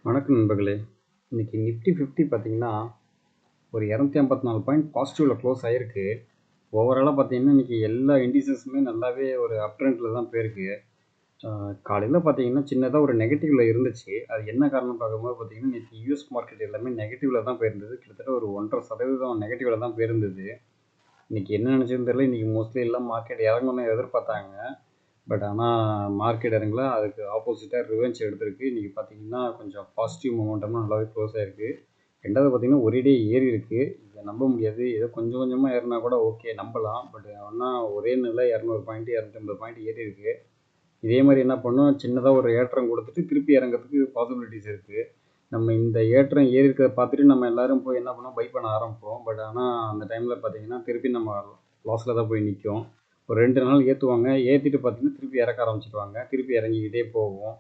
வணக்கம் நண்பர்களே. இன்னைக்கு நிஃப்டி 50 பார்த்தீங்கன்னா, ஒரு 254 பாயிண்ட் பாசிட்டிவ்ல க்ளோஸ் ஆயிருக்கு. ஓவராலா பார்த்தீங்கன்னா, இன்னைக்கு எல்லா இண்டிசஸுமே நல்லாவே ஒரு அப் ட்ரெண்ட்ல தான் போயிருக்கு. காலையில பார்த்தீங்கன்னா, சின்னதா ஒரு நெகட்டிவ்ல இருந்துச்சு. அது என்ன காரணம்னு பார்க்கும்போது பார்த்தீங்கன்னா, நேத்து யுஎஸ் மார்க்கெட் எல்லாமே நெகட்டிவ்ல தான் போயிருந்தது. கிட்டத்தட்ட ஒரு 1.5% நெகட்டிவ்ல தான் போயிருந்தது. இன்னைக்கு என்ன நினைச்சதுன்னு தெரியல. இன்னைக்கு மோஸ்ட்லி எல்லாம் மார்க்கெட் இறங்கணும்னு எதிர்பார்த்தாங்க. பட் ஆனால் மார்க்கெட் இறங்கல. அதுக்கு ஆப்போசிட்டாக ரிவெஞ்ச் எடுத்திருக்கு. இன்றைக்கி பார்த்தீங்கன்னா கொஞ்சம் பாசிட்டிவ் மொமெண்டமாக நல்லாவே க்ளோஸ் ஆகிருக்கு. ரெண்டாவது பார்த்தீங்கன்னா ஒரே ஏறி இருக்குது. இதை நம்ப முடியாது. ஏதோ கொஞ்சம் கொஞ்சமாக ஏறினா கூட ஓகே நம்பலாம். பட் ஆனால் ஒரே நாளில் 200 பாயிண்ட் 250 பாயிண்ட் ஏறி இருக்குது. இதே மாதிரி என்ன பண்ணோம், சின்னதாக ஒரு ஏற்றம் கொடுத்துட்டு திருப்பி இறங்கிறதுக்கு பாசிபிலிட்டிஸ் இருக்குது. நம்ம இந்த ஏற்றம் ஏறி இருக்கிறத பார்த்துட்டு நம்ம எல்லாரும் போய் என்ன பண்ணோம், பை பண்ண ஆரம்பிப்போம். பட் ஆனால் அந்த டைமில் பார்த்தீங்கன்னா திருப்பி நம்ம லாஸில் தான் போய் நிற்கும். ஒரு 2 நாள் ஏற்றுவாங்க. ஏற்றிட்டு பார்த்தீங்கன்னா திருப்பி இறக்க ஆரம்பிச்சிடுவாங்க. திருப்பி இறங்கிக்கிட்டே போவோம்.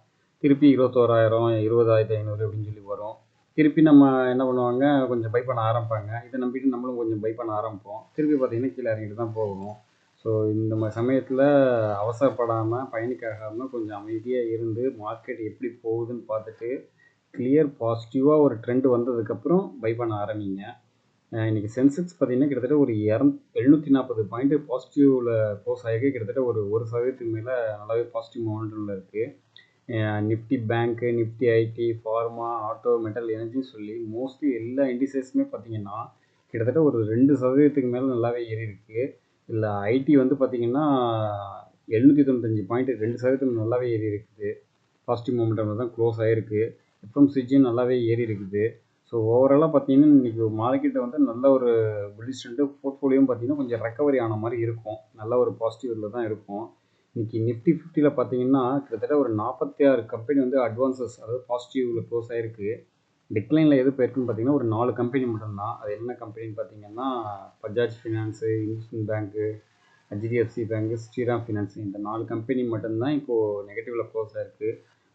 திருப்பி 21,000 20,500 அப்படின்னு சொல்லி வரும். திருப்பி நம்ம என்ன பண்ணுவாங்க, கொஞ்சம் பை பண்ண ஆரம்பிப்பாங்க. இதை நம்பிட்டு நம்மளும் கொஞ்சம் பை பண்ண ஆரம்பிப்போம். திருப்பி பார்த்தீங்கன்னா கீழே இறங்கிட்டு தான் போகணும். ஸோ இந்த மாதிரி சமயத்தில் அவசரப்படாமல் பயணிக்காகாமல் கொஞ்சம் அமைதியாக இருந்து மார்க்கெட் எப்படி போகுதுன்னு பார்த்துட்டு கிளியர் பாசிட்டிவாக ஒரு ட்ரெண்ட் வந்ததுக்கப்புறம் பை பண்ண ஆரம்பிங்க. இன்றைக்கி சென்செக்ஸ் பார்த்தீங்கன்னா கிட்டத்தட்ட ஒரு 740 பாயிண்ட் பாசிட்டிவில் க்ளோஸ் ஆகிருக்கு. கிட்டத்தட்ட ஒரு சதவீதத்துக்கு மேலே நல்லாவே பாசிட்டிவ் மொமெண்டமில் இருக்குது. Nifty bank, Nifty IT, pharma, auto, metal, எனர்ஜின்னு சொல்லி மோஸ்ட்லி எல்லா இண்டிசஸுமே பார்த்தீங்கன்னா கிட்டத்தட்ட ஒரு 2% மேலே நல்லாவே ஏறி இருக்குது. இல்லை ஐடி வந்து பார்த்தீங்கன்னா 795 பாயிண்ட் 2% நல்லாவே ஏறி இருக்குது. பாசிட்டிவ் மொமெண்டமில் தான் க்ளோஸ் ஆகிருக்கு. எஃப்எம்சிஜியும் நல்லாவே ஏறி இருக்குது. ஸோ ஓவராலாக பார்த்தீங்கன்னா இன்றைக்கி மார்க்கெட்டை வந்து நல்ல ஒரு புல்லிஷ் ட்ரெண்டு, போர்ட்ஃபோலியோவும் பார்த்தீங்கன்னா கொஞ்சம் ரெக்கவரி ஆன மாதிரி இருக்கும். நல்ல ஒரு பாசிட்டிவில் தான் இருக்கும். இன்றைக்கி நிஃப்டி 50ல் பார்த்தீங்கன்னா கிட்டத்தட்ட ஒரு 46 கம்பெனி வந்து அட்வான்சஸ், அதாவது பாசிட்டிவில் க்ளோஸ் ஆகிருக்கு. டிக்ளைனில் எது போயிருக்குன்னு பார்த்தீங்கன்னா ஒரு 4 கம்பெனி மட்டும்தான். அது என்ன கம்பெனின்னு பார்த்தீங்கன்னா பஜாஜ் ஃபினான்ஸு, இந்துஸ்தான் பேங்க்கு, ஹெச்டிஎஃப்சி பேங்க்கு, ஸ்ரீராம் ஃபினான்ஸ், இந்த 4 கம்பெனி மட்டும்தான் இப்போது நெகட்டிவில் க்ளோஸ் ஆகிருக்கு.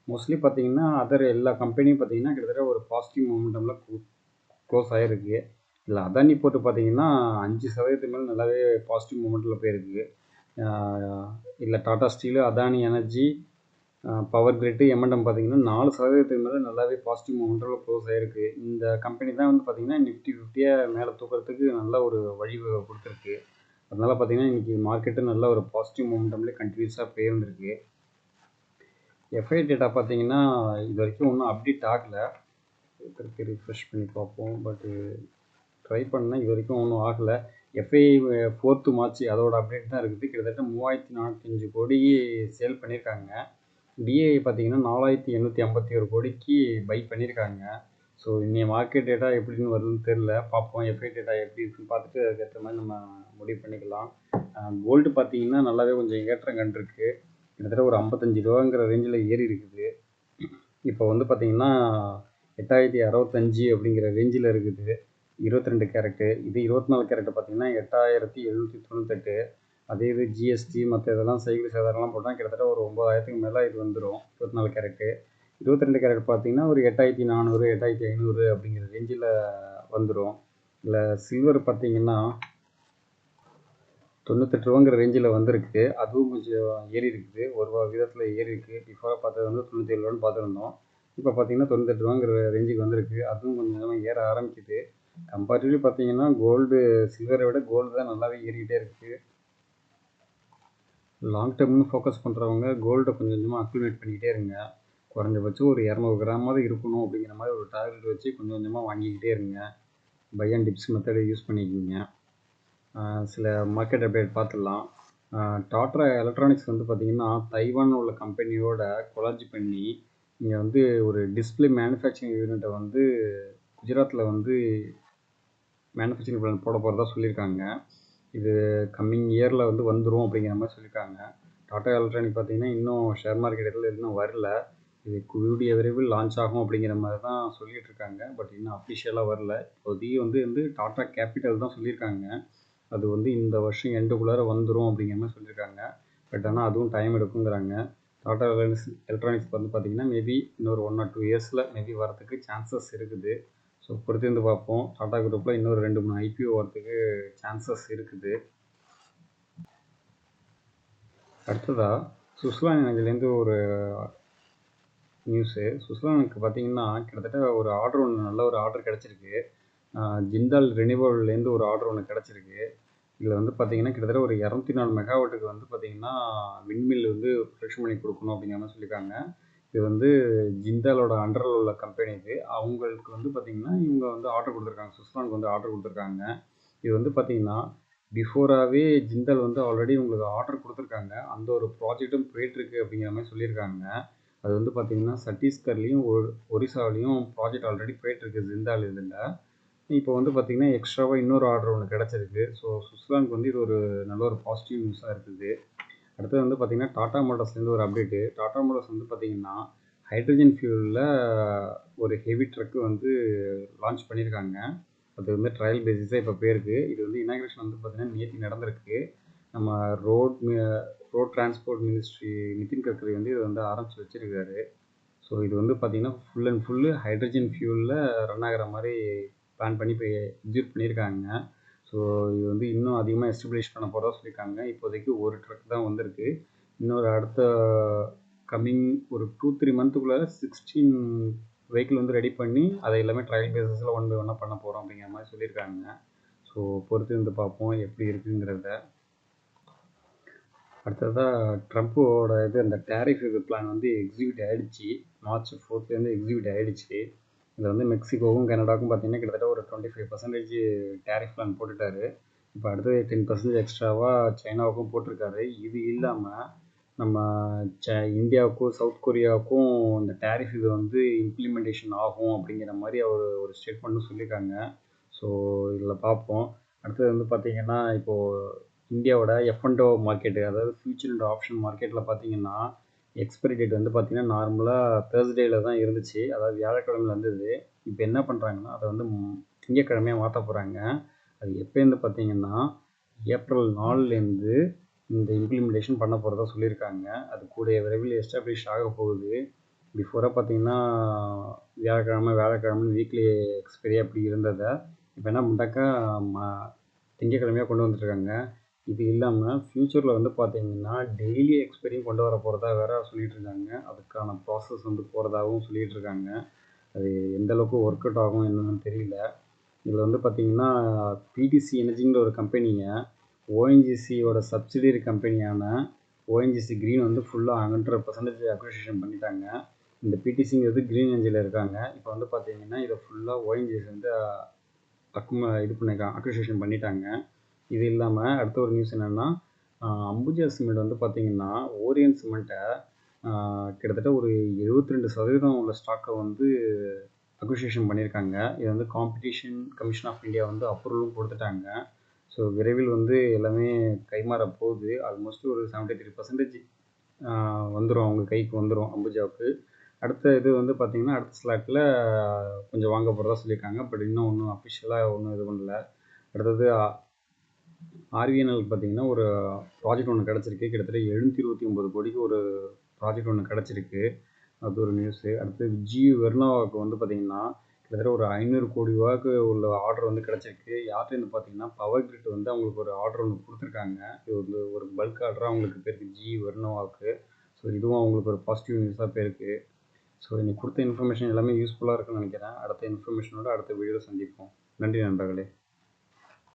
மோஸ்ட்லி பார்த்தீங்கன்னா அதர் எல்லா கம்பெனியும் பார்த்தீங்கன்னா கிட்டத்தட்ட ஒரு பாசிட்டிவ் மொமெண்டமில் க்ளோஸ் ஆகிருக்கு. இல்லை அதானி போட்டு பார்த்தீங்கன்னா 5% மேலே நல்லாவே பாசிட்டிவ் மொமெண்ட்டில் போயிருக்கு. இல்லை Tata steel, Adani energy, power grid, momentum பார்த்தீங்கன்னா 4% மேலே நல்லாவே பாசிட்டிவ் மொமெண்டமில் க்ளோஸ் ஆகிருக்கு. இந்த கம்பெனி தான் வந்து பார்த்தீங்கன்னா நிஃப்டி 50யை மேலே தூக்கிறதுக்கு நல்ல ஒரு வழிவகை கொடுத்துருக்கு. அதனால் பார்த்தீங்கன்னா இன்றைக்கி மார்க்கெட்டு நல்ல ஒரு பாசிட்டிவ் மொமெண்டம்லேயே கண்டினியூஸாக போயிருந்துருக்கு. எஃப்ஐ டேட்டா பார்த்தீங்கன்னா இது வரைக்கும் ஒன்றும் அப்டேட் ஆகலை. திருப்பி ரிஃப்ரெஷ் பண்ணி பார்ப்போம். பட்டு ட்ரை பண்ணேன், இது வரைக்கும் ஒன்றும் ஆகலை. எஃப்ஐ 4th மார்ச் அதோட அப்டேட் தான் இருக்குது. கிட்டத்தட்ட 3,405 கோடி சேல் பண்ணியிருக்காங்க. டிஏஐ பார்த்தீங்கன்னா 4,851 கோடிக்கு பை பண்ணியிருக்காங்க. ஸோ இன்னைய மார்க்கெட் டேட்டா எப்படின்னு வருதுன்னு தெரில, பார்ப்போம். எஃப்ஐ டேட்டா எப்படி இருக்குன்னு பார்த்துட்டு அதுக்கேற்ற மாதிரி நம்ம முடிவு பண்ணிக்கலாம். கோல்டு பார்த்தீங்கன்னா நல்லாவே கொஞ்சம் ஏற்றம் கண்டிருக்கு. கிட்டத்தட்ட ஒரு 55 ரூபாங்கிற ரேஞ்சில் ஏறி இருக்குது. இப்போ வந்து பார்த்தீங்கன்னா 8,065 அப்படிங்கிற ரேஞ்சில் இருக்குது. 22 கேரட்டு. இது 24 கேரட்டு பார்த்தீங்கன்னா 8,798. அதே இது ஜிஎஸ்டி மற்ற இதெல்லாம் செய்கூலி சேதாரம்லாம் போட்டால் கிட்டத்தட்ட ஒரு 9,000க்கு மேலே இது வந்துடும். 24 கேரட்டு. 22 கேரட் பார்த்தீங்கன்னா ஒரு 8,400 8,500 அப்படிங்கிற ரேஞ்சில் வந்துடும். இல்லை சில்வர் பார்த்தீங்கன்னா 98 ரூபாங்கிற ரேஞ்சில் வந்திருக்கு. அதுவும் கொஞ்சம் ஏறி இருக்குது. ஒரு விதத்தில் ஏறி இருக்குது. பிஃபோராக பார்த்தது வந்து 97 ரூபான்னு பார்த்துருந்தோம். இப்போ பார்த்தீங்கன்னா 98 ரூபாங்கிற ரேஞ்சுக்கு வந்திருக்கு. அதுவும் கொஞ்சம் கொஞ்சமாக ஏற ஆரம்பிக்குது. கம்பேரிட்டிவ்லி பார்த்தீங்கன்னா கோல்டு, சில்வரை விட கோல்டு தான் நல்லாவே ஏறிக்கிட்டே இருக்குது. லாங் டேர்ம்னு ஃபோக்கஸ் பண்ணுறவங்க கோல்டை கொஞ்சம் கொஞ்சமாக அக்யூமுலேட் பண்ணிக்கிட்டே இருங்க. குறைஞ்சபட்சம் ஒரு 200 கிராமாவது இருக்கணும் அப்படிங்கிற மாதிரி ஒரு டார்கெட் வச்சு கொஞ்சம் கொஞ்சமாக வாங்கிக்கிட்டே இருங்க. பை அண்ட் டிப்ஸ் மெத்தடை யூஸ் பண்ணிக்கிங்க. சில மார்க்கெட் அப்டேட் பார்த்துடலாம். டாட்டா எலக்ட்ரானிக்ஸ் வந்து பார்த்திங்கன்னா தைவான் உள்ள கம்பெனியோட கொலாஜி பண்ணி இங்கே வந்து ஒரு டிஸ்பிளே மேனுஃபேக்சரிங் யூனிட்டை வந்து குஜராத்தில் வந்து மேனுஃபேக்சரிங் பிளான் போட போகிறதா சொல்லியிருக்காங்க. இது கம்மிங் இயரில் வந்து வந்துடும் அப்படிங்கிற மாதிரி சொல்லியிருக்காங்க. டாடா எலக்ட்ரானிக் பார்த்திங்கன்னா இன்னும் ஷேர் மார்க்கெட் இதில் இன்னும் வரல. இது கூடிய விரைவில் லான்ச் ஆகும் அப்படிங்கிற மாதிரி தான் சொல்லிகிட்டு இருக்காங்க. பட் இன்னும் அஃபிஷியலாக வரல. இப்போதைக்கு வந்து டாடா கேபிட்டல் தான் சொல்லியிருக்காங்க. அது வந்து இந்த வருஷம் எண்டுக்குள்ளார வந்துடும் அப்படிங்கிற மாதிரி சொல்லியிருக்காங்க. பட் ஆனால் அதுவும் டைம் எடுக்குங்கிறாங்க. டாடா எலக்ட்ரானிக்ஸ் வந்து பார்த்திங்கன்னா மேபி இன்னொரு 1 or 2 இயர்ஸில் மேபி வரதுக்கு சான்சஸ் இருக்குது. ஸோ பொறுத்திருந்து பார்ப்போம். டாடா குரூப்பில் இன்னொரு 2-3 ஐபிஓ வரதுக்கு சான்சஸ் இருக்குது. அடுத்ததாக சுவிட்சர்லாந்து எனர்ஜிலேருந்து ஒரு நியூஸு. சுவிட்சர்லாந்துக்கு பார்த்தீங்கன்னா, கிட்டத்தட்ட ஒரு ஆர்டர் ஒண்ணு நல்ல ஒரு ஆர்டர் கிடைச்சிருக்கு. ஜிண்டால் ரினிவல்லேருந்து ஒரு ஆர்டர் ஒண்ணு கிடைச்சிருக்கு. இதில வந்து பார்த்தீங்கன்னா, கிட்டத்தட்ட ஒரு 204 மெகாவாட்டுக்கு வந்து பார்த்தீங்கன்னா, விண்மில் வந்து ப்ரொடக்ஷன் பண்ணி குடுக்கணும் அப்படிங்கிற மாரி சொல்லியிருக்காங்க. இது வந்து ஜிண்டாலோட அண்டர்ல உள்ள கம்பெனி இது. அவங்களுக்கு வந்து பார்த்தீங்கன்னா, இவங்க வந்து ஆர்டர் குடுத்துருக்காங்க. சுவிட்சர்லாந்துக்கு வந்து ஆர்டர் குடுத்துருக்காங்க. இது வந்து பார்த்தீங்கன்னா, பிஃபோராவே ஜிண்டால் வந்து ஆல்ரெடி உங்களுக்கு ஆர்டர் குடுத்துருக்காங்க. அந்த ஒரு ப்ராஜெக்ட்டும் போயிட்டுருக்கு அப்படிங்கிற மாரி சொல்லியிருக்காங்க. அது வந்து பார்த்தீங்கன்னா, சத்தீஸ்கர்லயும், ஒரிசாவிலயும் ப்ராஜெக்ட் ஆல்ரெடி போயிட்டுருக்கு ஜிண்டால் இதுல. இப்போ வந்து பார்த்தீங்கன்னா, எக்ஸ்ட்ராவா இன்னொரு ஆர்டர் ஒண்ணு கிடைச்சிருக்கு. ஸோ சுவிட்சர்லாந்துக்கு வந்து இது ஒரு நல்ல ஒரு பாசிட்டிவ் நியூஸா இருக்குது. அடுத்தது வந்து பார்த்தீங்கன்னா, டாடா மோட்டார்ஸ்லேருந்து ஒரு அப்டேட்டு. டாடா மோட்டார்ஸ் வந்து பார்த்தீங்கன்னா, ஹைட்ரஜன் ஃபியூயல்ல ஒரு ஹெவி ட்ரக் வந்து லான்ச் பண்ணியிருக்காங்க. அது வந்து ட்ரையல் பேசிஸா இப்போ போயிருக்கு. இது வந்து இனாகுரேஷன் வந்து பார்த்தீங்கன்னா, நேத்து நடந்திருக்கு. நம்ம ரோட் மி road transport ministry Nitin Gadkari வந்து இத வந்து ஆரம்பிச்சு வச்சிருக்காரு. ஸோ இது வந்து பார்த்தீங்கன்னா, ஃபுல் அண்ட் ஃபுல்லு ஹைட்ரஜன் ஃபியூயல்ல ரன் ஆகுற மாரி பிளான் பண்ணி இப்போ எக்ஸிக்யூட் பண்ணியிருக்காங்க. ஸோ இது வந்து இன்னும் அதிகமாக எஸ்டாப்ளிஷ் பண்ண போறதா சொல்லியிருக்காங்க. இப்போதைக்கு ஒரு ட்ரக் தான் வந்திருக்கு. இன்னொரு அடுத்த கம்மிங் ஒரு 2, 3 மந்த்துக்குள்ள 16 வெஹிக்கிள் வந்து ரெடி பண்ணி, அதை எல்லாமே ட்ரையல் பேசிஸ்ல ஒன் பை ஒன்னா பண்ண போறோம் அப்படிங்கிற மாரி சொல்லியிருக்காங்க. ஸோ பொறுத்து இருந்து பார்ப்போம் எப்படி இருக்குங்கிறத. அடுத்ததா ட்ரம்ப்போட இது அந்த டேரிஃப் இது பிளான் வந்து எக்ஸிக்யூட் ஆயிடுச்சு. மார்ச் 4லேருந்து எக்ஸிக்யூட் ஆயிடுச்சு. இதில் வந்து மெக்சிகோவும் கனடாவுக்கும் பார்த்தீங்கன்னா கிட்டத்தட்ட ஒரு 25% டேரிஃப் பிளான் போட்டுட்டாரு. இப்போ அடுத்தது 10% எக்ஸ்ட்ராவா சைனாவுக்கும் போட்டிருக்காரு. இது இல்லாமல் நம்ம இந்தியாவுக்கும் சவுத் கொரியாவுக்கும் இந்த டேரிஃப் இது வந்து இம்ப்ளிமெண்டேஷன் ஆகும் அப்படிங்கிற மாதிரி அவர் ஒரு ஸ்டேட்மெண்ட்டும் சொல்லியிருக்காங்க. ஸோ இதில் பார்ப்போம். அடுத்தது வந்து பார்த்தீங்கன்னா, இப்போது இந்தியாவோட எஃப்&ஓ மார்க்கெட்டு, அதாவது ஃபியூச்சர் அண்ட் ஆப்ஷன் மார்க்கெட்டில் பார்த்தீங்கன்னா, எக்ஸ்பைரி டேட் வந்து பார்த்தீங்கன்னா, நார்மலாக தேர்ஸ்டேல தான் இருந்துச்சு. அதாவது வியாழக்கிழமையில இருந்தது. இப்போ என்ன பண்ணுறாங்கன்னா, அதை வந்து திங்கட்கிழமையா மாற்ற போகிறாங்க. அது எப்போருந்து பார்த்தீங்கன்னா, ஏப்ரல் 4லேருந்து இந்த இம்ப்ளிமெண்டேஷன் பண்ண போகிறதா சொல்லியிருக்காங்க. அது கூடிய விரைவில் எஸ்டாப்ளிஷ் ஆக போகுது. பிஃபோராக பார்த்தீங்கன்னா, வியாழக்கிழமை வீக்லி எக்ஸ்பைரி அப்படி இருந்ததை இப்போ என்ன பண்ணிட்டாக்கா, திங்கட்கிழமையா கொண்டு வந்துட்டுருக்காங்க. இது இல்லாமல் ஃப்யூச்சரில் வந்து பார்த்தீங்கன்னா, டெய்லி எக்ஸ்பைரியும் கொண்டு வர போகிறதா வேற சொல்லிட்டு இருக்காங்க. அதுக்கான ப்ராசஸ் வந்து போகிறதாகவும் சொல்லிட்டு இருக்காங்க. அது எந்த அளவுக்கு ஒர்க் அவுட் ஆகும் என்னன்னு தெரியல. இதில் வந்து பார்த்தீங்கன்னா, பிடிசி எனர்ஜிங்கிற ஒரு கம்பெனியை ஓஎன்ஜிசியோட சப்சிடியரி கம்பெனியான ஓஎன்ஜிசி கிரீன் வந்து ஃபுல்லாக 100% அக்விசிஷன் பண்ணிட்டாங்க. இந்த பிடிசிங்கிறது கிரீன் எனர்ஜியில் இருக்காங்க. இப்போ வந்து பார்த்தீங்கன்னா, இதை ஃபுல்லாக ஓஎன்ஜிசி வந்து இது பண்ணியிருக்காங்க, அக்விசிஷன் பண்ணிட்டாங்க. இது இல்லாமல் அடுத்த ஒரு நியூஸ் என்னென்னா, அம்புஜா சிமெண்ட் வந்து பார்த்தீங்கன்னா, ஓரியன்ட் சிமெண்ட்டை கிட்டத்தட்ட ஒரு 72% உள்ள ஸ்டாக்கை வந்து அக்விசிஷன் பண்ணியிருக்காங்க. இது வந்து காம்படிஷன் கமிஷன் ஆஃப் இந்தியா வந்து அப்ரூவலும் கொடுத்துட்டாங்க. ஸோ விரைவில் வந்து எல்லாமே கைமாற போகுது. ஆல்மோஸ்ட் ஒரு 73% வந்துடும், அவங்க கைக்கு வந்துடும் அம்புஜாவுக்கு. அடுத்த இது வந்து பார்த்தீங்கன்னா, அடுத்த ஸ்லாட்டில் கொஞ்சம் வாங்க போகிறதா சொல்லியிருக்காங்க. பட் இன்னும் ஒன்றும் அஃபிஷியலாக ஒன்றும் இது பண்ணல. அடுத்தது ஆர்விஎன்எல் பார்த்தீங்கன்னா, ஒரு ப்ராஜெக்ட் ஒன்று கிடச்சிருக்கு. கிட்டத்தட்ட 729 கோடிக்கு ஒரு ப்ராஜெக்ட் ஒன்று கிடச்சிருக்கு. அது ஒரு நியூஸு. அடுத்து ஜியு வெர்னாவாவுக்கு வந்து பார்த்தீங்கன்னா, கிட்டத்தட்ட ஒரு 500 கோடி ரூபாய்க்கு உள்ள ஆர்டர் வந்து கிடச்சிருக்கு. யார்கிட்டேருந்து பார்த்தீங்கன்னா, பவர் கிரிட் வந்து அவங்களுக்கு ஒரு ஆர்டர் ஒன்று கொடுத்துருக்காங்க. இது வந்து ஒரு பல்க் ஆர்டராக அவங்களுக்கு போயிருக்கு ஜியு வெர்னாவாவுக்கு. ஸோ இதுவும் அவங்களுக்கு ஒரு பாசிட்டிவ் நியூஸாக போயிருக்கு. ஸோ இன்னைக்கு கொடுத்த இன்ஃபர்மேஷன் எல்லாமே யூஸ்ஃபுல்லாக இருக்குன்னு நினைக்கிறேன். அடுத்த இன்ஃபர்மேஷனோட அடுத்த வீடியோவில் சந்திப்போம். நன்றி நண்பர்களே.